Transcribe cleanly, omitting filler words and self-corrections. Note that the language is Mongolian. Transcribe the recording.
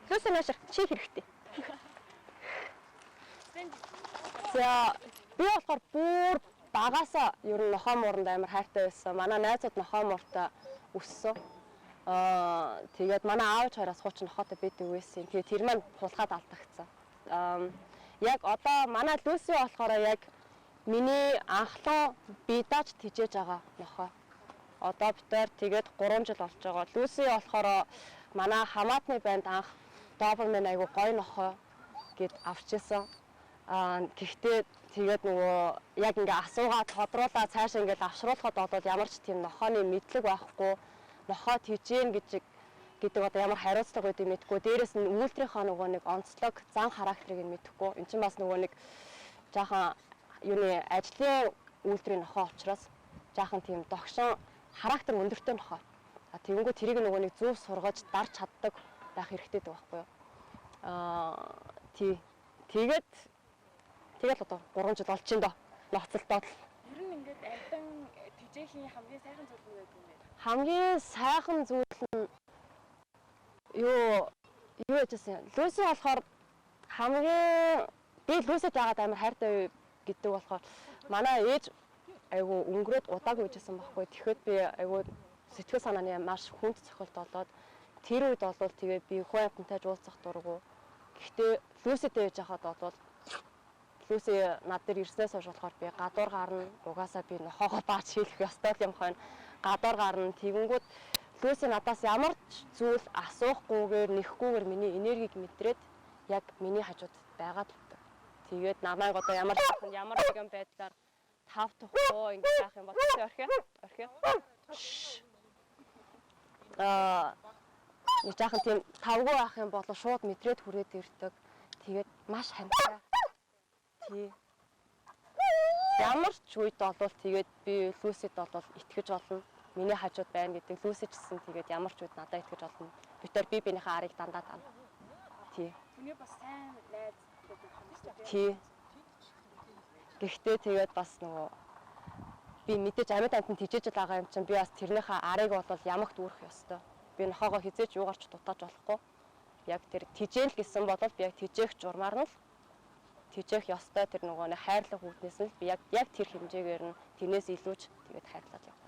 Лүсээ наашир чи хэрэгтэй. За би болохоор бүр багасаа ер нь нохоо мууранд амар хайртай байсан. Манай найзууд нохоо мууртай өссөн. Тэгээд манай аав чараас хуучин нохоотой байдаг байсан. Тэгээд тэр маань хулхаад алдагдсан. Яг одоо манай Лүси болохоор яг миний анхлын бидаач тижээж байгаа нохоо. Одоо битээр тэгээд 3 жил болж байгаа. Лүси болохоор манай хамаатны банд анх Доберман айгу гоё нохоо гэд авчирсан. Гэхдээ тэгээд нөгөө яг ингээ асуугаад тодруулаад цаашаа ингээ авшруулахад бол ямар ч тийм нохооны мэдлэг байхгүй. Нохоо тижээн гэдэг одоо ямар хариуцлага байдгийг мэдэхгүй. Дээрээс нь үйлдвэрийнхаа нөгөө нэг онцлог, зан характерыг нь мэдэхгүй. Энд чинь бас нөгөө нэг жаахан юуны ажлын үйлдвэрийн нохоо учраас жаахан тийм догшин характер өндөртэй нохоо. Тэгэнгүүт тэрийг нөгөө нэг зөв сургаж дарж чаддаг байх хэрэгтэй байдаг байхгүй юу? Тэгээд одоо 3 жил болж чинь доо. Ноцолдоод. Ер нь ингээд альдан тижээхийн хамгийн сайхан зүйл нь байдаг юм бэ? Хамгийн сайхан зүйл нь юу яжсэн. Лүси болохоор хамгийн би Лүсид байгаад амар хайртай гэдэг болохоор манай ээж айгу өнгөрөөд удаагүй байжсэн байхгүй. Тэгэхэд би айгу сэтгэл санааны маш хүнд цохилт болоод тэр үед бол тэгээд би хүн амьтантай уулзах дурггүй. Гэхдээ Лүсидтэй байж хахад бол Лүси над дээр ирснээс хойш болохоор би гадуур гарна. Угаасаа би нохоогоо баач хийх ёстой юм хойно. Гадуур гарна. Тэгэнгүүт Лүси надаас ямар ч зүйл асуухгүйгээр, нэхгүйгээр миний энергийг мэдрээд яг миний хажууд байгаад байдаг. Тэгээд намайг одоо ямар нэгэн байдлаар тавтахгүй ингэ яах юм бол орхио. Нэг жаахан тийм тавгүй байх юм бол шууд мэдрээд хүрээд ирдэг. Тэгээд маш хамтаа. Тий. Ямар ч үед бол тэгээд би Лүсид бол итгэж болно. Миний хажууд байна гэдэг Лүси ч гэсэн тэгээд ямар ч үед надад итгэж болно. Битээр би бинийхээ арыг дандаа тана. Тий. Түүний бас сайн найз гэдэг юм шүү дээ. Тий. Гэхдээ тэгээд бас нөгөө би мэдээж амьд амтан тижээж байгаа юм чинь би бас тэрнийхээ арыг бол ямагт үүрэх ёстой. Би нохоогоо хизээч юугаарч дутааж болохгүй. Яг тэр тижээл гэсэн бол би яг тижээх журмаар нь л тижээх ёстой тэр нөгөө хайрлах үүднээс нь би яг тэр хэмжээгээр нь тэрнээс илүүч тэгээд хайрлаад явах.